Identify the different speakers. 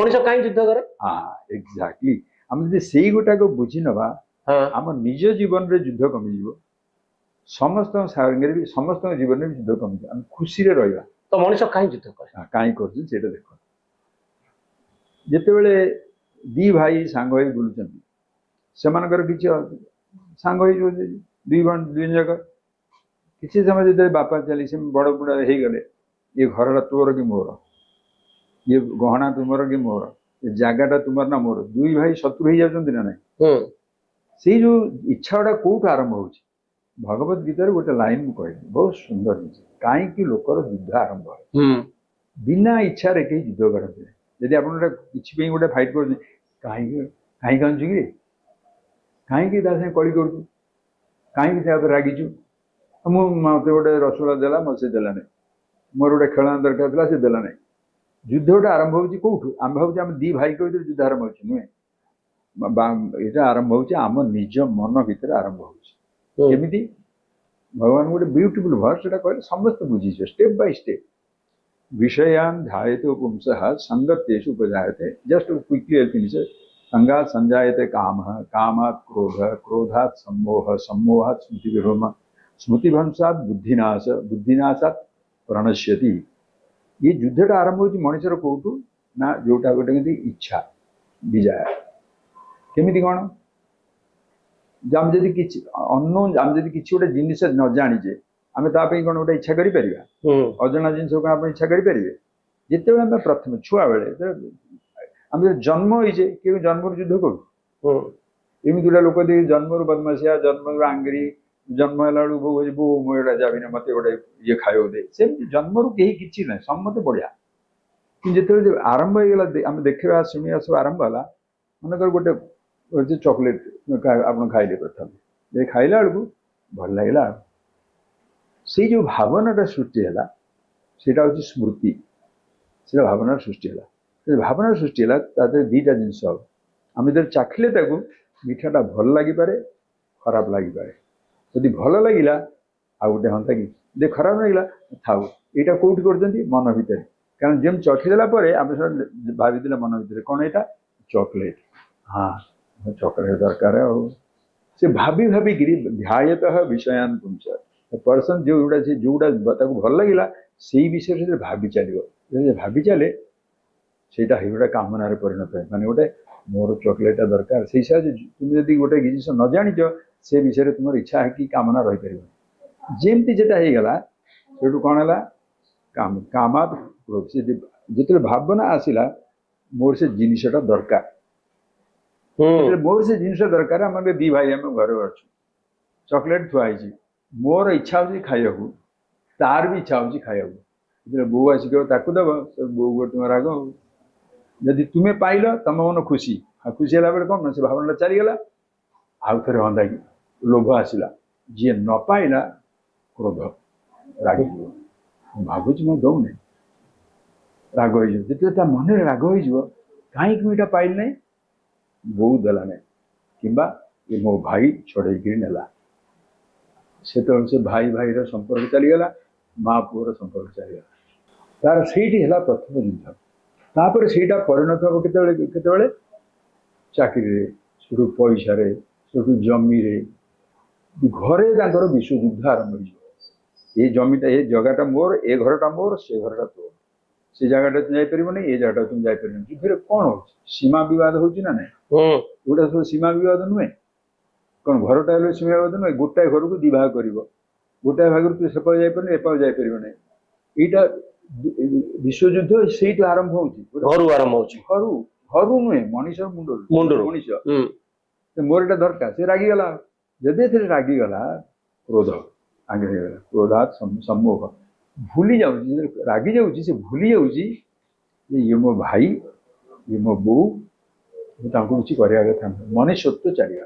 Speaker 1: मनुष्य कहीं युद्ध करे।
Speaker 2: हाँ एक्जाक्टली आम जब से गोटा को बुझी नवा आम निज जीवन रे युद्ध कमिଯିବ समस्त सागर भी समस्त जीवन में युद्ध कमिଯିବ आम खुशी रे रहिबा।
Speaker 1: तो मनुष्य कहीं युद्ध करे
Speaker 2: कहीं कर देख जितेबले दी भाई सांग होई बुलुचंती सेमानकर किछि सांग होई दुई दुई जक किसी समय जो बापा चली से बड़ बुढ़ा हो गले ये घर तोर कि मोर ये गहना तुमर कि मोर ये जगटा तुमर ना मोर दुई भाई शत्रु हो जाती ना ना से जो इच्छा गुड़ा कौट आरंभ हो भगवत गीतार गोटे लाइन मुझे बहुत सुंदर जिन कहीं लोकर युद्ध आरंभ है बिना इच्छा रे कहीं युद्ध करते जदि आप किसी गोटे फाइट कर कहीं कांचु कि कहीं कली कर रागिचु मत गोटे रसगोला देला मत से देला नहीं मोर गोटे खेलना दरकार था से देला नहीं युद्ध गोटे आरंभ हो कौटू आम भाव आम दी भाई को युद्ध आरंभ हो नुहे ये आरंभ होम निज मन भितर आरंभ होमती भगवान गोटे ब्यूटीफुल वर्स कहले समस्त बुझीचे स्टेप बाय स्टेप विषयान ध्यायते पुंसः संगतेषु उपजायते जस्ट क्विकली फिनिश संगात संजायते काम कामात् क्रोध क्रोधात् सम्मोह सम्मोहात् स्मृति विभ्रम स्मृतिभ्रंशात् बुद्धिनाश बुद्धिनाशात् प्रणश्यति ये युद्धटा आरंभ हो मनुष्यर कौटू ना जोटा गोटे इच्छा डिजायर केमिति कौन आम जदि किसी अननोन आम जदि किसी गोटे जिनिस न जानीचे आम ताप कौन गोटे इच्छा कर अजना जिन कौन इच्छा करें जिते आम प्रथम छुआ बेले आम जन्म होइचे कि जन्म युद्ध करूँ एमती गोटे लोक देख जन्म बदमाशिया जन्म आंगरी जन्म है बो बो मुझे जाबिना मत गोटे ये खाइब दे से जन्म कहीं किसी ना समते बढ़िया कि जिते आरंभ होगा आम देखा शुणा सब आरंभ है मनकर गोटे चॉकलेट आप खाइले प्रथम ये खाइला बेलू भल लगे से जो भावनाटा सृष्टि है सेटा हूँ स्मृति से भावनार सृष्टि है भावनार सृष्टि है दीटा जिनस आम जो चाखिले मीठाटा भल लगिपे खराब लगिपे जदि भल लगिला आ गोटे हाँ कि खराब लगिला था यहाँ कौट कर मन भितर कारण जम चखीदेला आम भाई मन भितर कौन यहाँ चॉकलेट हाँ चॉकलेट दरकार से भाभी भाविकी ध्यायतः विषयान पुंस पर्सन जो जोड़ा भल लगिला से विषय से भावी चलो भावी चले से गोटे कामनार परिणत है माने गोटे मोर चॉकलेटा दरकार से हिसाब से तुम जब गोटे जिस न जाच से विषय तुम इच्छा है कि कामना रही पार जमती जेटा होगा से कौन है काम कामात क्रोध से जिते भावना आसला मोर से जिनटा दरकार मोर से जिन दरकार आम दी भाई आम घर अच्छु चॉकलेट थुआई मोर इच्छा हो खाइबा तार भी इच्छा हो खाइबा जो बो आसिक दब बो गो तुम राग जदि तुम्हें पाइल तुम मन खुशी खुशी है बेले कौन से भावना चलीगला आउ थे हाँ कि लोभ आसला जी न पाइला क्रोध राग भावुँ मुझे दौने राग हो जिते मन राग हो कहीं मुझा पाइल ना बो देला ना कि ये मो भाई छड़े नेला से तो से भाई भाई संपर्क चलीगला माँ पुअर संपर्क चलीगला तार से प्रथम युद्ध तापर से परिणत हम केत चाकरी से पैसा से जमी घरे विश्व युद्ध आरंभ हो ये जमीटा ये जगहटा मोर ए घरटा मोर से घरटा तोर से जगह तुम जापर नहीं ये जगह तुम जापर युद्ध कौन हो सीमा बद हो ना गोटा सब सीमा बद नुहे कौन घरटा सीमा बद नुहे गोटाए घर को दिवाह कर गोटाए भाग तू सेपा जापर एपाक जापर ना यहाँ विश्व युद्ध से आरंभ हो घर घर नुहे मनीष मुंड मनीष मोर यहाँ दरकार से रागिगला जदि थे रागिगला क्रोध आगे क्रोधात सम्मोह भूली जाऊँ रागी जाऊँ से भूली जाऊँ ये मो भाई ये मो बो किसी कथा मनुष्यत्व चलिए।